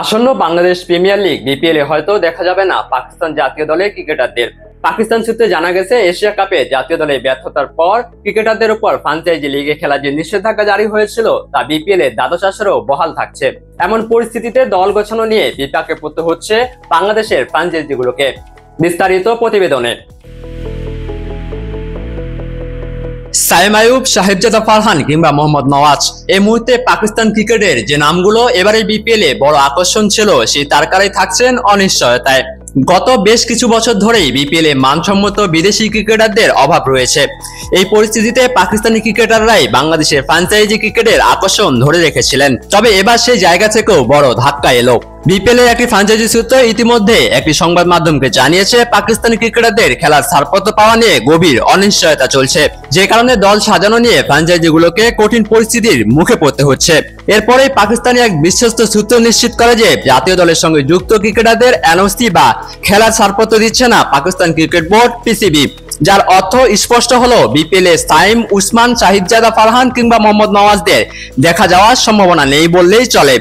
আসন্ন Bangladesh premier league BPL এ হয়তো দেখা যাবে না পাকিস্তান জাতীয় দলের ক্রিকেটারদের। পাকিস্তান সূত্রে জানা গেছে, এশিয়া কাপে জাতীয় দলের ব্যর্থতার পর ক্রিকেটারদের উপর ফ্র্যাঞ্চাইজি লিগে খেলার যে নিষেধাজ্ঞা জারি হয়েছিল তা বিপিএল এর দ্বাদশ আসরেও বহাল থাকছে। এমন পরিস্থিতিতে দল গোছানো নিয়ে বিপাকে পড়তে হচ্ছে বাংলাদেশের ফ্র্যাঞ্চাইজিগুলোকে। বিস্তারিত প্রতিবেদনে। সাইম আইয়ুব, সাহেবজাদা ফারহান কিংবা মোহাম্মদ নওয়াজ, এই মুহূর্তে পাকিস্তান ক্রিকেটের যে নামগুলো এবারে বিপিএল এ বড় আকর্ষণ ছিল সেই তারকারাই থাকছেন অনিশ্চয়তায়। গত বেশ কিছু বছর ধরেই বিপিএল এ মানসম্মত বিদেশি ক্রিকেটারদের অভাব রয়েছে। এই পরিস্থিতিতে পাকিস্তানি ক্রিকেটাররাই বাংলাদেশের ফ্র্যাঞ্চাইজি ক্রিকেটের আকর্ষণ ধরে রেখেছিলেন। তবে এবার সেই জায়গা থেকেও বড় ধাক্কা এলো। বিপিএল এর একটি ফ্র্যাঞ্চাইজি সূত্র ইতিমধ্যে একটি সংবাদ মাধ্যমকে জানিয়েছে, পাকিস্তানি ক্রিকেটারদের খেলার ছাড়পত্র পাওয়া নিয়ে গভীর অনিশ্চয়তা চলছে, যে কারণে দল সাজানো নিয়ে ফ্র্যাঞ্চাইজিগুলোকে কঠিন পরিস্থিতির মুখে পড়তে হচ্ছে। এরপরেই পাকিস্তানি এক বিশ্বস্ত সূত্র নিশ্চিত করে যে জাতীয় দলের সঙ্গে যুক্ত ক্রিকেটারদের এনওসি বা খেলার ছাড়পত্র দিচ্ছে না পাকিস্তান ক্রিকেট বোর্ড পিসিবি, যার অর্থ স্পষ্ট হলো বিপিএল এ সাইম, উসমান, শাহিদজাদা ফারহান কিংবা মোহাম্মদ নওয়াজদের দেখা যাওয়ার সম্ভাবনা নেই বললেই চলে।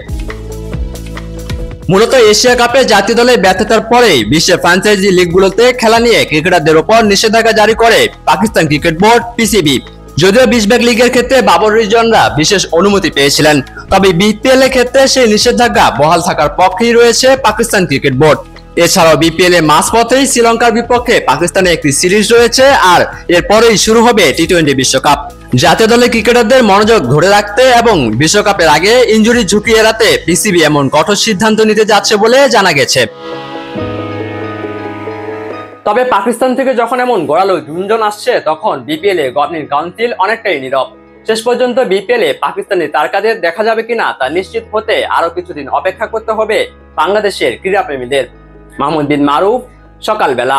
মূলত এশিয়া কাপে জাতীয় দলের ব্যর্থতার পরেই বিশ্বের ফ্র্যাঞ্চাইজি লিগগুলোতে খেলা নিয়ে ক্রিকেটারদের উপর নিষেধাজ্ঞা জারি করে পাকিস্তান ক্রিকেট বোর্ড পিসিবি। যদিও 20 ভাগ লিগের ক্ষেত্রে বাবর রিজওয়ানরা বিশেষ অনুমতি পেয়েছিলেন, তবে বিপিএল এর ক্ষেত্রে সেই নিষেধাজ্ঞা বহাল থাকার পক্ষেই রয়েছে পাকিস্তান ক্রিকেট বোর্ড। এছাড়াও বিপিএল এর মাঝপথেই শ্রীলঙ্কার বিপক্ষে পাকিস্তানের একটি সিরিজ রয়েছে, আর এরপরেই শুরু হবে টি-20 বিশ্বকাপ। জাতীয় দলের ক্রিকেটারদের মনোযোগ ধরে রাখতে এবং বিশ্বকাপের আগে ইনজুরি ঝুঁকি এড়াতে পিসিবি এমন কঠোর সিদ্ধান্ত নিতে যাচ্ছে বলে জানা গেছে। তবে পাকিস্তান থেকে যখন এমন গড়ালো গুঞ্জন আসছে, তখন বিপিএল এ গভর্নিং কাউন্সিল অনেকটাই নীরব। শেষ পর্যন্ত বিপিএল এ পাকিস্তানি তারকাদের দেখা যাবে কিনা তা নিশ্চিত হতে আরো কিছুদিন অপেক্ষা করতে হবে বাংলাদেশের ক্রীড়াপ্রেমীদের। মাহমুদ বিন মারুফ, সকালবেলা।